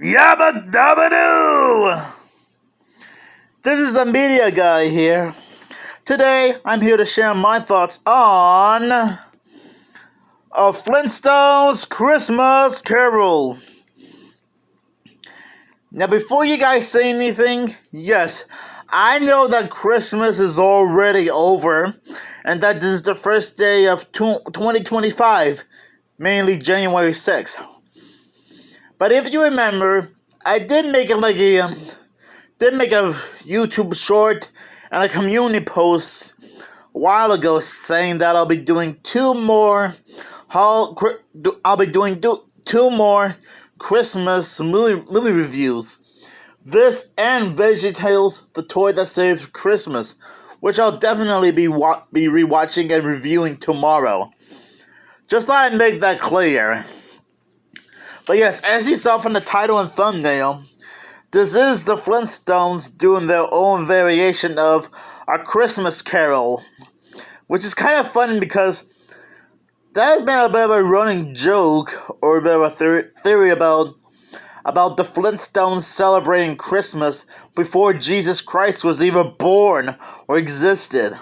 Yabba-Dabba-Doo! This is the media guy here. Today, I'm here to share my thoughts on a Flintstones Christmas Carol. Now, before you guys say anything, yes, I know that Christmas is already over, and that this is the first day of 2025, mainly January 6th. But if you remember, I did make a YouTube short and a community post a while ago saying that I'll be doing two more Christmas movie reviews. This and VeggieTales, the toy that saves Christmas, which I'll definitely be rewatching and reviewing tomorrow. Just thought I'd make that clear. But yes, as you saw from the title and thumbnail, this is the Flintstones doing their own variation of A Christmas Carol, which is kind of funny because that has been a bit of a running joke or a bit of a theory about the Flintstones celebrating Christmas before Jesus Christ was even born or existed.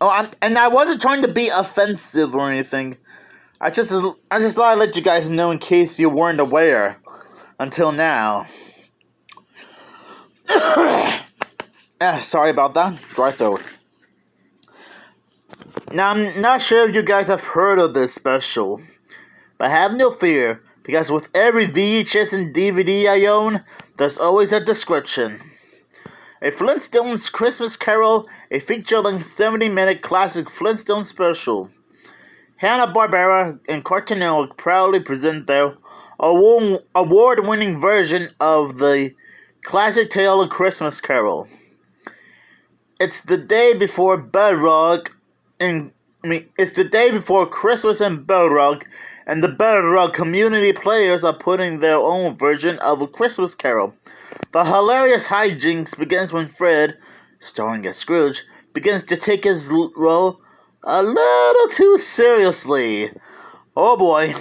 And I wasn't trying to be offensive or anything. I just thought I'd let you guys know in case you weren't aware until now. Sorry about that. Dry throat. Now, I'm not sure if you guys have heard of this special, but have no fear, because with every VHS and DVD I own, there's always a description. A Flintstones Christmas Carol, a feature-length 70-minute classic Flintstone special. Hanna-Barbera and Cartoon Network proudly present their award-winning version of the classic tale of Christmas Carol. It's the day before Christmas in Bedrock, and the Bedrock community players are putting their own version of A Christmas Carol. The hilarious hijinks begins when Fred, starring as Scrooge, begins to take his role a little too seriously. Oh boy,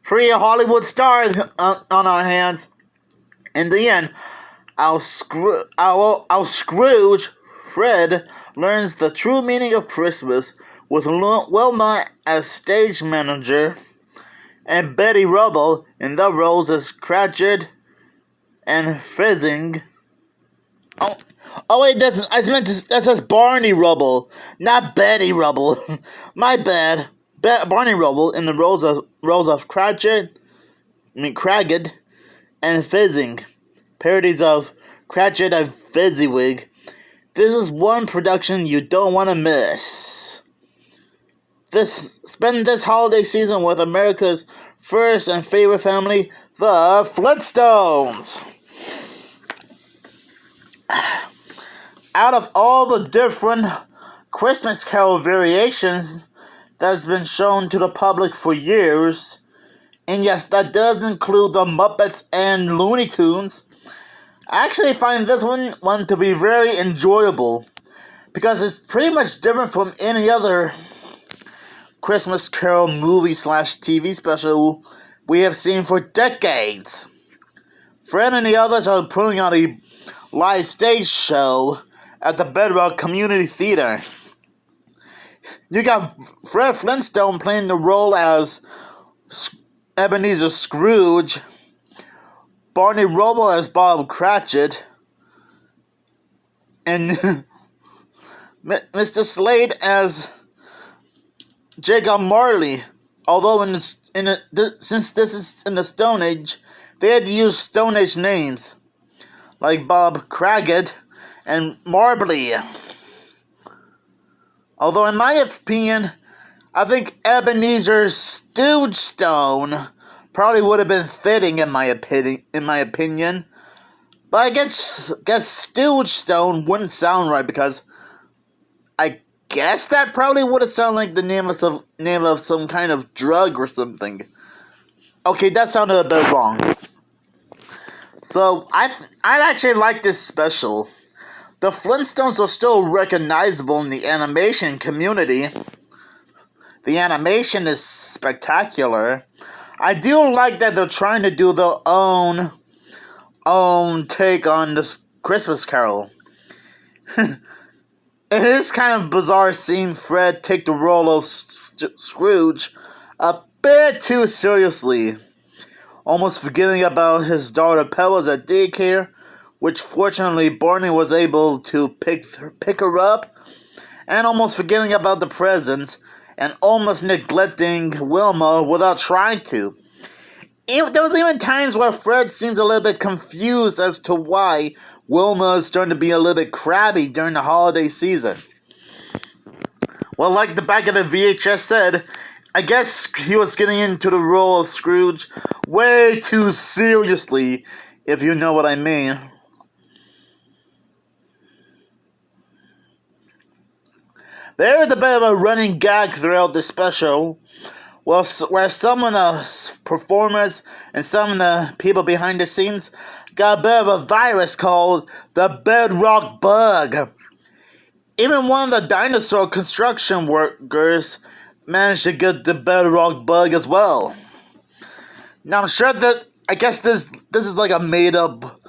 three Hollywood stars on our hands. In the end, our Scrooge, Fred, learns the true meaning of Christmas with Wilma as stage manager and Betty Rubble in the roles as Cratchit and Fizzing. Oh wait, that says Barney Rubble, not Betty Rubble. My bad. Barney Rubble in the roles of Cratchit, and Fizzing, parodies of Cratchit and Fizzywig. This is one production you don't want to miss. Spend this holiday season with America's first and favorite family, the Flintstones. Out of all the different Christmas Carol variations that's been shown to the public for years, and yes, that does include the Muppets and Looney Tunes, I actually find this one to be very enjoyable, because it's pretty much different from any other Christmas Carol movie/TV special we have seen for decades. Fred and the others are putting on a live stage show at the Bedrock Community Theater. You got Fred Flintstone playing the role as Ebenezer Scrooge, Barney Rubble as Bob Cratchit, and Mr. Slade as Jacob Marley. Although since this is in the Stone Age, they had to use Stone Age names like Bob Craggett and Marbly. Although in my opinion, I think Ebenezer Stone probably would have been fitting in my opinion. But I guess Stone wouldn't sound right, because I guess that probably would have sounded like the name of some kind of drug or something. Okay, that sounded a bit wrong. So I actually like this special. The Flintstones are still recognizable in the animation community. The animation is spectacular. I do like that they're trying to do their own take on this Christmas Carol. It is kind of bizarre seeing Fred take the role of Scrooge a bit too seriously, almost forgetting about his daughter Pebbles at daycare, which fortunately Barney was able to pick her up, and almost forgetting about the presents, and almost neglecting Wilma without trying to. There was even times where Fred seems a little bit confused as to why Wilma is starting to be a little bit crabby during the holiday season. Well, like the back of the VHS said, I guess he was getting into the role of Scrooge way too seriously, if you know what I mean. There is a bit of a running gag throughout the special, where some of the performers and some of the people behind the scenes got a bit of a virus called the bedrock bug. Even one of the dinosaur construction workers managed to get the bedrock bug as well. Now I'm sure that, I guess this is like a made up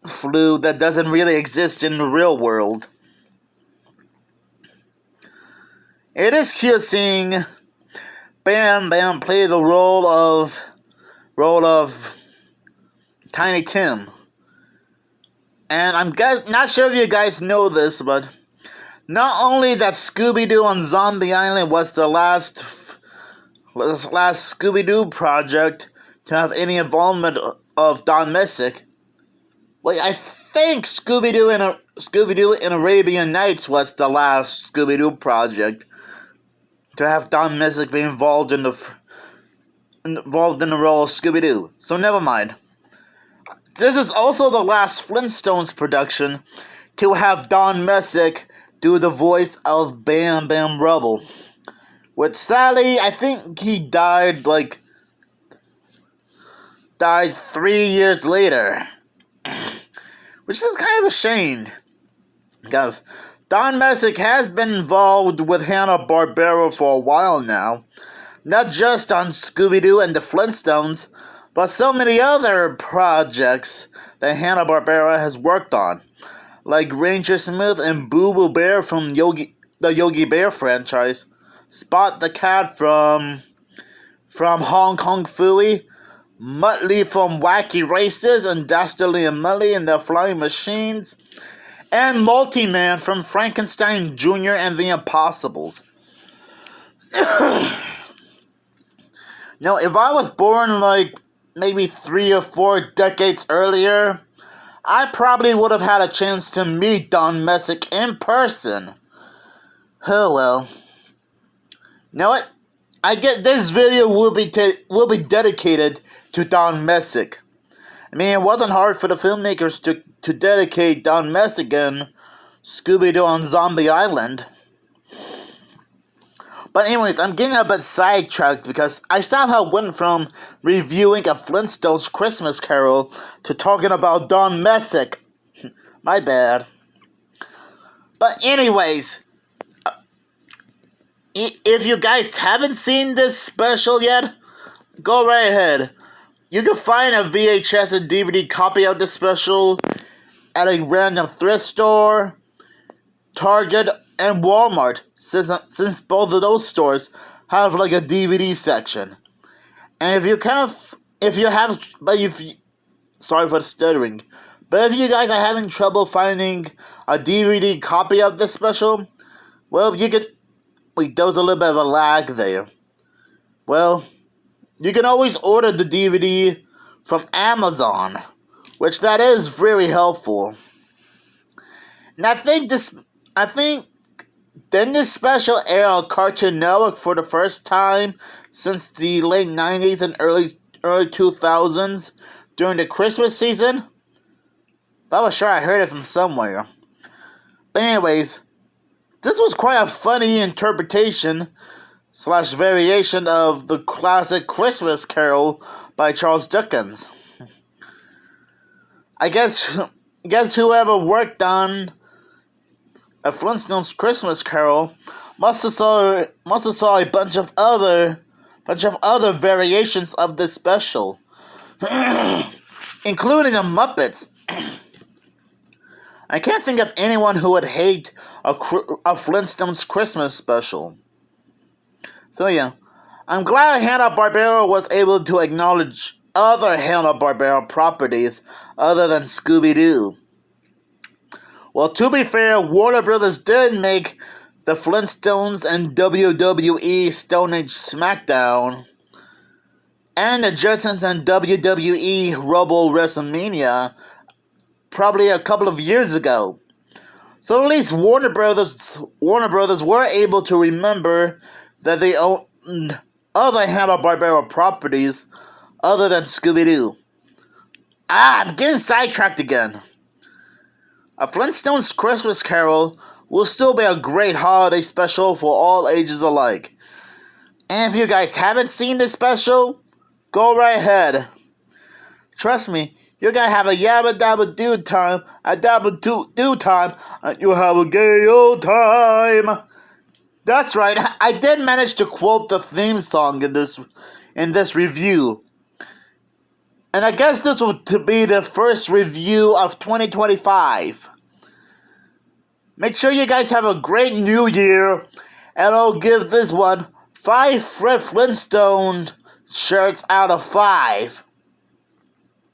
flu that doesn't really exist in the real world. It is cute seeing Bam Bam play the role of Tiny Tim. And I'm not sure if you guys know this, but not only that Scooby-Doo on Zombie Island was the last Scooby-Doo project to have any involvement of Don Messick. Well, I think Scooby-Doo in Arabian Nights was the last Scooby-Doo project to have Don Messick be involved in the role of Scooby-Doo. So never mind. This is also the last Flintstones production to have Don Messick do the voice of Bam Bam Rubble. Which sadly, I think he died 3 years later. Which is kind of a shame. Because Don Messick has been involved with Hanna-Barbera for a while now. Not just on Scooby-Doo and the Flintstones, but so many other projects that Hanna-Barbera has worked on, like Ranger Smith and Boo Boo Bear from the Yogi Bear franchise, Spot the Cat from Hong Kong Phooey, Muttley from Wacky Races, and Dastardly and Muttley and the Flying Machines, and Multi-Man from Frankenstein Jr. and the Impossibles. Now, if I was born maybe 3 or 4 decades earlier, I probably would have had a chance to meet Don Messick in person. Oh well. You know what? I get this video will be dedicated to Don Messick. I mean, it wasn't hard for the filmmakers to dedicate Don Messick in Scooby-Doo on Zombie Island. But anyways, I'm getting a bit sidetracked because I somehow went from reviewing a Flintstones Christmas Carol to talking about Don Messick. My bad. But anyways, if you guys haven't seen this special yet, go right ahead. You can find a VHS and DVD copy of this special at a random thrift store, Target, and Walmart, since both of those stores have a DVD section. And sorry for the stuttering, but if you guys are having trouble finding a DVD copy of this special, well, there was a little bit of a lag there. Well, you can always order the DVD from Amazon, which that is very helpful. And I think then this special aired on Cartoon Network for the first time since the late 90s and early 2000s during the Christmas season. I was sure I heard it from somewhere. But anyways, this was quite a funny interpretation / variation of the classic Christmas Carol by Charles Dickens. I guess whoever worked on a Flintstones Christmas Carol must have saw a bunch of other bunch of other variations of this special, including the Muppets. I can't think of anyone who would hate a Flintstones Christmas special. So yeah, I'm glad Hanna-Barbera was able to acknowledge other Hanna-Barbera properties other than Scooby-Doo. Well, to be fair, Warner Brothers did make the Flintstones and WWE Stone Age SmackDown, and the Jetsons and WWE Rumble WrestleMania probably a couple of years ago. So at least Warner Brothers were able to remember that they owned other Hanna-Barbera properties other than Scooby-Doo. I'm getting sidetracked again. A Flintstones Christmas Carol will still be a great holiday special for all ages alike. And if you guys haven't seen this special, go right ahead. Trust me, you're gonna have a Yabba-Dabba-Doo time, a Dabba-Doo time, and you'll have a gay old time. That's right, I did manage to quote the theme song in this review. And I guess this will be the first review of 2025. Make sure you guys have a great new year, and I'll give this one 5 Fred Flintstone shirts out of 5.